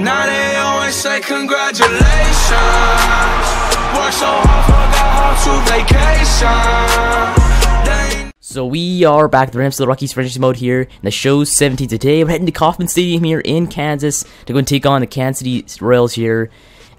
Now they always say congratulations. Work so hard, forgot how to vacation. So we are back at the Ramps of the Rockies franchise mode here, and the show's 17 today. We're heading to Kauffman Stadium here in Kansas to go and take on the Kansas City Royals here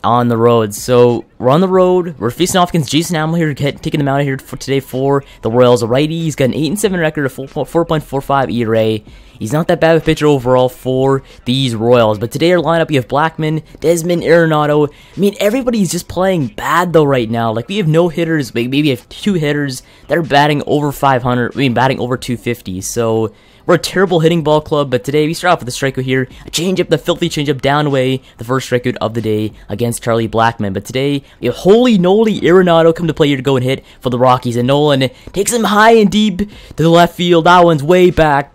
on the road. So we're on the road. We're facing off against Jason Hammel here, taking them out of here for today for the Royals. A righty. He's got an 8-7 record, a 4.45 ERA. He's not that bad of a pitcher overall for these Royals. But today our lineup, we have Blackman, Desmond, Arenado. I mean, everybody's just playing bad though right now. Like, we have no hitters. Maybe we have 2 hitters that are batting over 500. I mean, batting over 250. So we're a terrible hitting ball club, but today we start off with a strikeout here. A changeup, the filthy changeup down away, the first strikeout of the day against Charlie Blackman. But today, we have Holy Noli Arenado come to play here to go and hit for the Rockies. And Nolan takes him high and deep to the left field. That one's way back.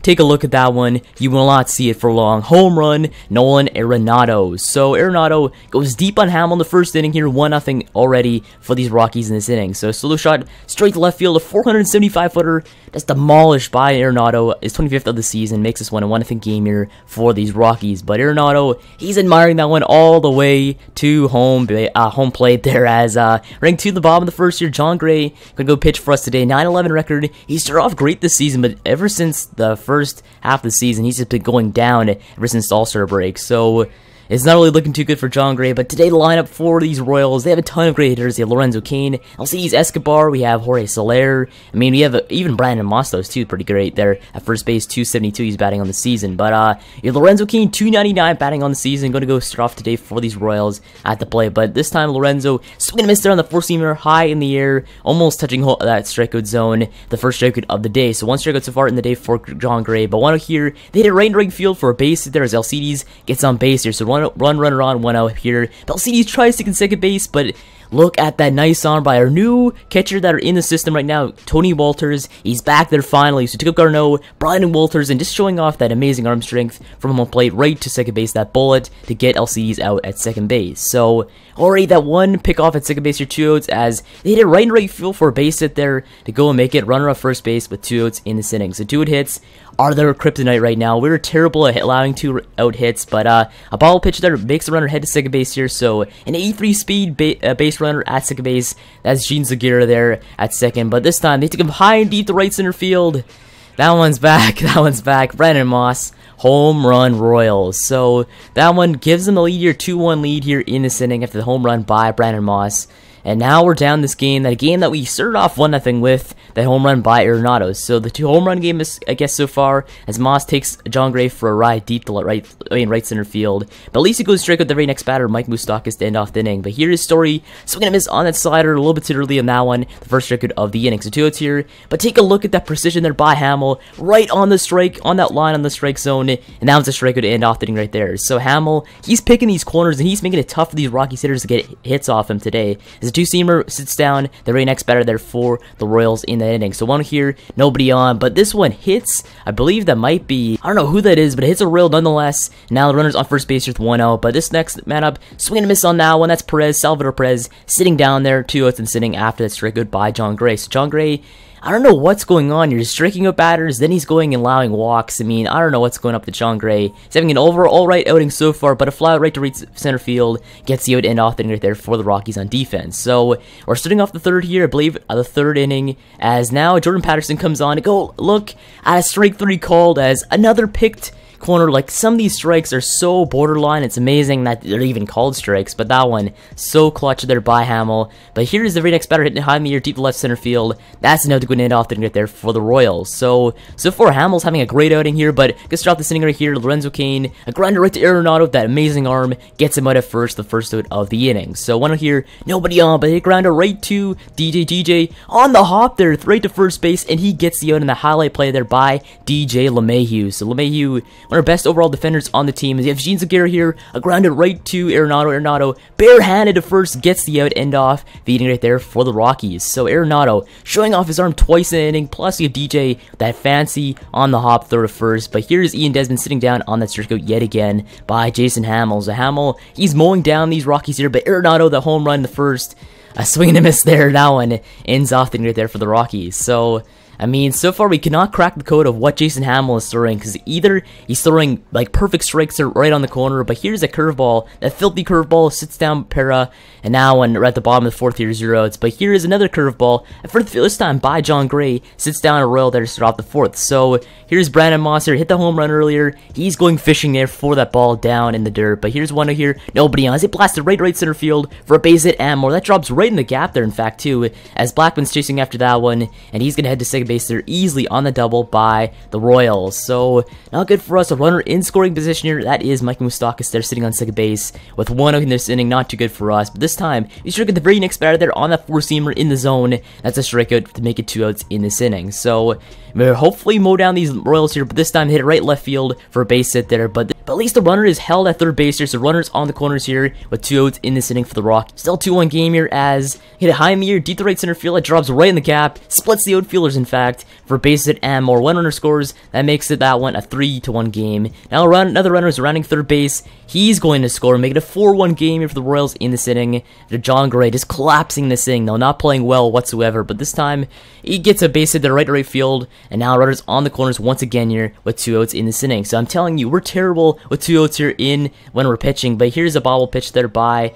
Take a look at that one. You will not see it for long. Home run, Nolan Arenado. So Arenado goes deep on Hammel in the first inning here. 1-0 already for these Rockies in this inning. So solo shot straight to left field, a 475-footer. That's demolished by Arenado. Is 25th of the season, makes this one a 1-0 game here for these Rockies. But Arenado, he's admiring that one all the way to home plate there as ranked to the bottom of the first year. Jon Gray gonna go pitch for us today. 9-11 record. He started off great this season, but ever since the first half of the season, he's just been going down ever since the All-Star break. So it's not really looking too good for Jon Gray, but today the lineup for these Royals, they have a ton of great hitters. They have Lorenzo Cain, Alcides Escobar, we have Jorge Soler. I mean, we have even Brandon Mostos too, pretty great there at first base, 272 he's batting on the season. But you have Lorenzo Cain, 299 batting on the season, going to go start off today for these Royals at the plate. But this time Lorenzo swinging and miss there on the four-seamer, high in the air, almost touching that strikeout zone, the first strikeout of the day. So one strikeout so far in the day for Jon Gray, but one out here, they hit it right in right field for a base hit there as Alcides gets on base here. So runner on, 1 out here. Alcides tries to get second base, but look at that nice arm by our new catcher that are in the system right now, Tony Walters. He's back there finally. So took up Garneau, Brian Walters, and just showing off that amazing arm strength from home plate right to second base. That bullet to get Alcides out at second base. So already that one pick off at second base, your 2 outs, as they hit it right in right field for a base hit there to go and make it runner off first base with 2 outs in this inning. So 2 out hits are their kryptonite right now. We're terrible at allowing 2 out hits, but a ball pitch there makes the runner head to second base here. So an 83 speed base runner at second base. That's Gene Zagira there at second, but this time they took him high and deep to right center field. That one's back. Brandon Moss, home run Royals. So that one gives them the lead here, 2-1 lead here in this inning after the home run by Brandon Moss. And now we're down this game, that game that we started off 1-0 with, that home run by Arenado. So the 2 home run game is, I guess, so far, as Moss takes Jon Gray for a ride deep to right center field. But at least he goes straight with the very next batter, Mike Moustakas, to end off the inning. But here's Story, swinging a miss on that slider, a little bit too early on that one, the first strikeout of the inning. So 2 outs here, but take a look at that precision there by Hammel, right on the strike, on that line on the strike zone, and that was a strikeout to end off the inning right there. So Hammel, he's picking these corners, and he's making it tough for these Rockies hitters to get hits off him today. As a 2-seamer sits down, the very next batter there for the Royals in that inning. So one here, nobody on, but this one hits, I believe that might be, I don't know who that is, but it hits a rail nonetheless. Now the runner's on first base with 1 out, but this next man up, swing and a miss on that one. That's Salvador Perez, sitting down there, 2 outs and sitting after that strikeout by Jon Gray. So Jon Gray, I don't know what's going on. You're striking out batters, then he's going and allowing walks. I mean, I don't know what's going up with Jon Gray. He's having an overall right outing so far, but a fly out right to right center field gets the out end off the inning right there for the Rockies on defense. So we're starting off the third here, I believe, the third inning, as now Jordan Patterson comes on to go look at a strike 3 called as another picked corner. Like, some of these strikes are so borderline, it's amazing that they're even called strikes, but that one, so clutch there by Hammel. But here's the very next batter hitting high in the air, deep to left center field. That's enough to go and end off the inning right there for the Royals. So far, Hammel's having a great outing here, but gets start off this inning right here. Lorenzo Cain, a grinder right to Arenado, that amazing arm, gets him out at first, the first out of the inning. So one out here, nobody on, but a grinder right to DJ on the hop there, right to first base, and he gets the out in the highlight play there by DJ LeMahieu. So LeMahieu, one of our best overall defenders on the team. As you have Gene Zagira here, a grounded right to Arenado. Arenado, barehanded to first, gets the out, end off the inning right there for the Rockies. So Arenado showing off his arm twice in the inning, plus you have DJ, that fancy on the hop throw to first. But here's Ian Desmond sitting down on that strikeout yet again by Jason Hammel. So Hammel, he's mowing down these Rockies here, but Arenado, the home run in the first, a swing and a miss there. That one ends off the inning right there for the Rockies. So I mean, so far we cannot crack the code of what Jason Hammel is throwing, because either he's throwing like perfect strikes right on the corner, but here's a curveball, that filthy curveball sits down Para, and now when we're at the bottom of the 4th here, 0 outs. But here is another curveball, and for the first time by Jon Gray, sits down a Royal there to start off the 4th. So here's Brandon Moss here, hit the home run earlier, he's going fishing there for that ball down in the dirt. But here's one here, nobody on, it blasted right center field for a base hit and more. That drops right in the gap there, in fact, too, as Blackman's chasing after that one, and he's gonna head to second base there easily on the double by the Royals. So not good for us. A runner in scoring position here, that is Mike Moustakas there sitting on second base with 1-0 in this inning. Not too good for us, but this time we should get the very next batter there on that 4-seamer in the zone. That's a strikeout to make it 2 outs in this inning. So we'll hopefully mow down these Royals here, but this time hit it right left field for a base hit there. But at least the runner is held at third base here, so runners on the corners here with 2 outs in this inning for the Rockies. Still 2-1 game here as hit it high in the air, deep to right center field. It drops right in the gap, splits the outfielders in fact for a base hit and more. One runner scores, that makes it that one a 3-1 game. Now another runner is rounding third base. He's going to score, make it a 4-1 game here for the Royals in this inning. Jon Gray just collapsing this inning, though not playing well whatsoever. But this time he gets a base hit there right to right field, and now runners on the corners once again here with 2 outs in this inning. So I'm telling you, we're terrible with 2 outs here in when we're pitching. But here's a bobble pitch there by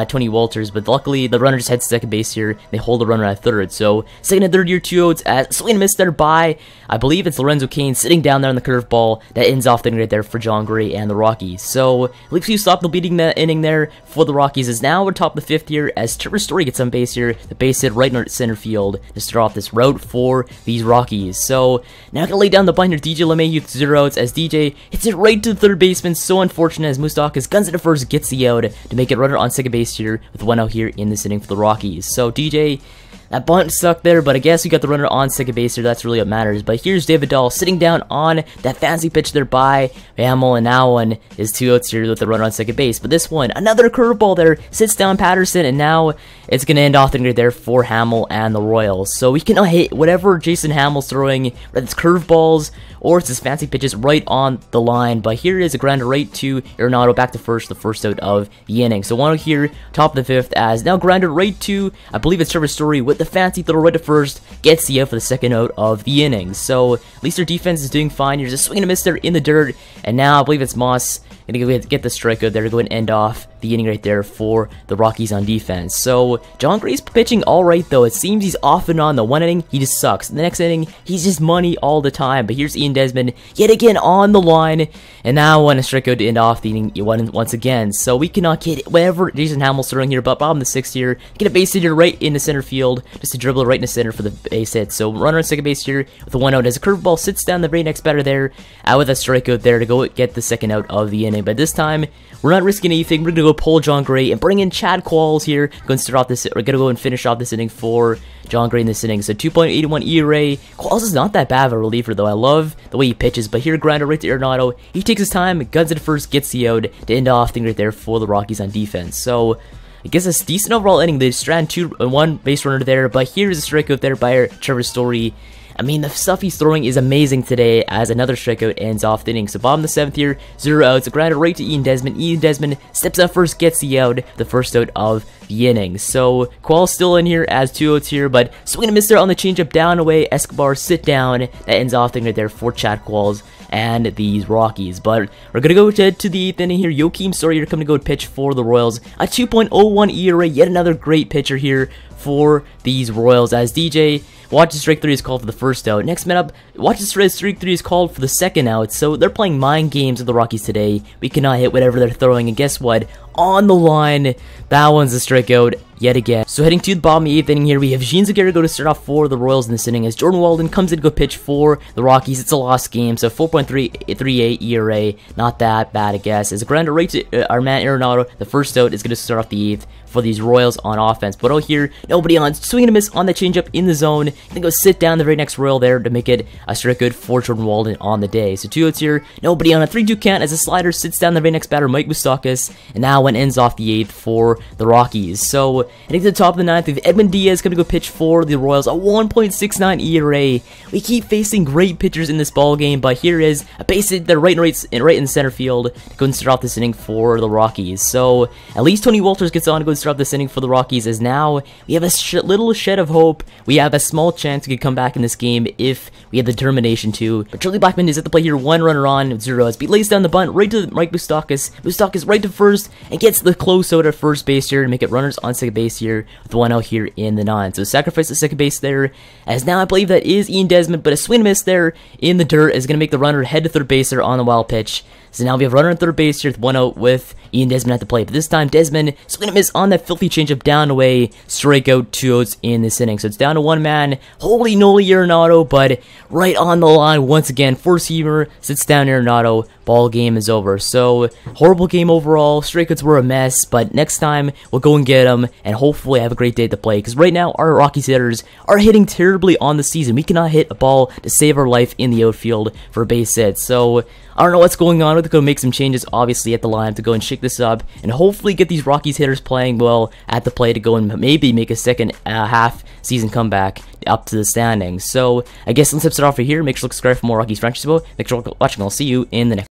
Tony Walters, but luckily the runner just heads to second base here. They hold the runner at third. So second and third here, 2 outs as swing and miss there by, I believe it's Lorenzo Cain sitting down there on the curveball. That ends off the inning right there for Jon Gray and the Rockies. So at least you stop the bleeding that inning there for the Rockies. Is now we're top of the 5th here as Trevor Story gets on base here. The base hit right in center field to start off this route for these Rockies. So now gonna lay down the bunt here. DJ LeMahieu with 0 outs as DJ hits it right to the third baseman. So unfortunate as Moustakas guns it to first, gets the out to make it runner on second base here with 1 out here in this inning for the Rockies. So DJ, that bunt sucked there, but I guess we got the runner on second base here. That's really what matters. But here's David Dahl sitting down on that fancy pitch there by Hammel, and now one is 2 outs here with the runner on second base. But this one, another curveball there, sits down Patterson, and now it's going to end off the right there for Hammel and the Royals. So we cannot hit whatever Jason Hammel's throwing, whether it's curveballs or it's his fancy pitches right on the line. But here is a grounder right to Arenado, back to first, the first out of the inning. So 1 out here, top of the 5th, as now grounded right to, I believe it's Trevor Story with the fancy throw right to first, gets the out for the second out of the inning. So at least their defense is doing fine. You're just swinging a miss there in the dirt, and now I believe it's Moss gonna get the strikeout there to go and end off the inning right there for the Rockies on defense. So Jon Gray's pitching alright though. It seems he's off and on. The one inning he just sucks, the next inning he's just money all the time. But here's Ian Desmond yet again on the line, and now one a strikeout to end off the inning once again. So we cannot get whatever Jason Hammel's throwing here, but bottom of the 6th here, get a base hit here right in the center field, just to dribble it right in the center for the base hit. So runner on second base here with the 1 out as a curveball sits down the very next batter there, out with a strikeout there to go get the second out of the inning. But this time we're not risking anything. We're gonna go pull Jon Gray and bring in Chad Qualls here. Going to start off this. We're gonna go and finish off this inning for Jon Gray in this inning. So 2.81 ERA. Qualls is not that bad of a reliever though. I love the way he pitches. But here, grinder right to Arenado. He takes his time, guns it first, gets the out to end off thing right there for the Rockies on defense. So I guess a decent overall inning. They strand 1 base runner there, but here's a strikeout there by Trevor Story. I mean, the stuff he's throwing is amazing today as another strikeout ends off the inning. So bottom of the 7th here, 0 outs. A grounder right to Ian Desmond. Ian Desmond steps up first, gets the out, the first out of the inning. So Qualls still in here as 2 outs here, but swing and miss there on the changeup down away. Escobar sit down. That ends off the inning right there for Chad Qualls and these Rockies. But we're gonna go to the 8th inning here. Joakim Sawyer coming to go pitch for the Royals. A 2.01 ERA. Yet another great pitcher here for these Royals as DJ watches strike 3 is called for the first out. Next man up, watches strike 3 is called for the second out. So they're playing mind games with the Rockies today. We cannot hit whatever they're throwing, and guess what? On the line, that one's a strikeout yet again. So heading to the bottom of the 8th inning here, we have Jean Segura go to start off for the Royals in this inning as Jordan Walden comes in to go pitch for the Rockies. It's a lost game, so 4.38 ERA, not that bad I guess. As a grounder right to our man Arenado, the first out is going to start off the 8th for these Royals on offense. But out here, nobody on, swing and a miss on the changeup in the zone. Then go sit down the very next Royal there to make it a strikeout for Jordan Walden on the day. So 2 outs here, nobody on, a 3-2 count as a slider sits down the very next batter, Mike Moustakas, and now one ends off the 8th for the Rockies. So heading to the top of the 9th, we have Edwin Diaz going to go pitch for the Royals, a 1.69 ERA. We keep facing great pitchers in this ball game, but here is a base hit there right in center field to go and start off this inning for the Rockies. So at least Tony Walters gets on to go and start off this inning for the Rockies, as now we have a little shed of hope. We have a small small chance we could come back in this game if we had the determination to. But Charlie Blackmon is at the plate here, 1 runner on, 0 outs. He lays down the bunt right to Mike Moustakas. Moustakas right to first and gets the close out at first base here to make it runners on second base here with 1 out here in the 9th. So sacrifice the second base there, as now I believe that is Ian Desmond, but a swing and miss there in the dirt is going to make the runner head to third base there on the wild pitch. So now we have runner on third base here with 1 out with Ian Desmond at the plate. But this time, Desmond swing and miss on that filthy changeup down the way, strikeout, 2 outs in this inning. So it's down to 1 man. Holy Noli Arenado, but right on the line once again. Four-seamer sits down Arenado. Ball game is over. So horrible game overall. Strikeouts were a mess, but next time we'll go and get them and hopefully have a great day at the plate. Because right now our Rockies hitters are hitting terribly on the season. We cannot hit a ball to save our life in the outfield for a base hit. So I don't know what's going on. We're going to make some changes, obviously, at the line to go and shake this up and hopefully get these Rockies hitters playing well at the plate to go and maybe make a second half season comeback up to the standings. So I guess let's start off right here. Make sure to subscribe for more Rockies franchise mode. Make sure you're watching. I'll see you in the next.